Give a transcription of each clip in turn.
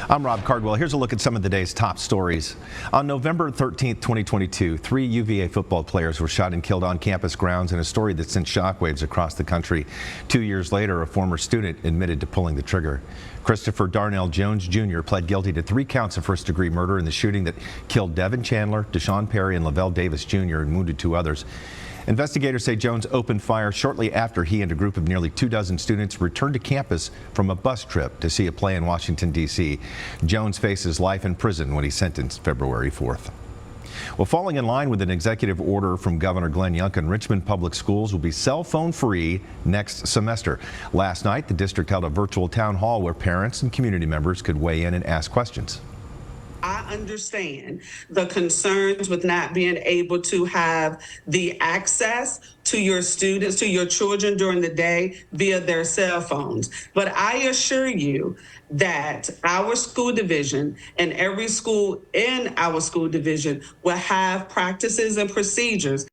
I'm Rob Cardwell. Here's a look at some of the day's top stories. On November 13th, 2022, 3 UVA football players were shot and killed on campus grounds in a story that sent shockwaves across the country. 2 years later, a former student admitted to pulling the trigger. Christopher Darnell Jones Jr. pled guilty to 3 counts of first-degree murder in the shooting that killed Devin Chandler, Deshaun Perry, and Lavelle Davis Jr. and wounded 2 others. Investigators say Jones opened fire shortly after he and a group of nearly 24 students returned to campus from a bus trip to see a play in Washington, D.C. Jones faces life in prison when he's sentenced February 4th. Well, falling in line with an executive order from Governor Glenn Youngkin, Richmond public schools will be cell phone free next semester. Last night, the district held a virtual town hall where parents and community members could weigh in and ask questions. I understand the concerns with not being able to have the access to your students, to your children during the day via their cell phones. But I assure you that our school division and every school in our school division will have practices and procedures.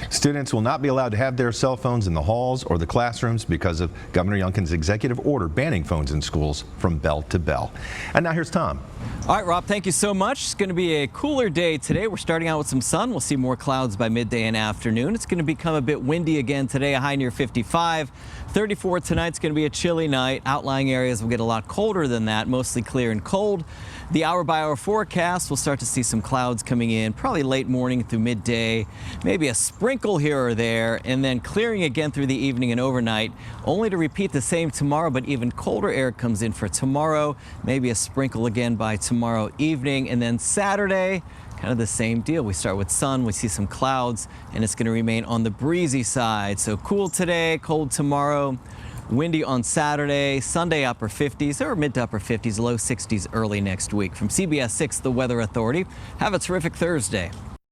Students will not be allowed to have their cell phones in the halls or the classrooms because of Governor Youngkin's executive order banning phones in schools from bell to bell. And now here's Tom. All right, Rob, thank you so much. It's going to be a cooler day today. We're starting out with some sun. We'll see more clouds by midday and afternoon. It's going to become a bit windy again today, a high near 55. 34 tonight's going to be a chilly night. Outlying areas will get a lot colder than that, mostly clear and cold. The hour-by-hour forecast, we'll start to see some clouds coming in, probably late morning through midday, maybe a sprinkle here or there, and then clearing again through the evening and overnight, only to repeat the same tomorrow, but even colder air comes in for tomorrow, maybe a sprinkle again by tomorrow evening, and then Saturday, kind of the same deal. We start with sun, we see some clouds, and it's going to remain on the breezy side. So cool today, cold tomorrow. Windy on Saturday, Sunday upper 50s or mid to upper 50s, low 60s early next week. From CBS 6, the Weather Authority. Have a terrific Thursday.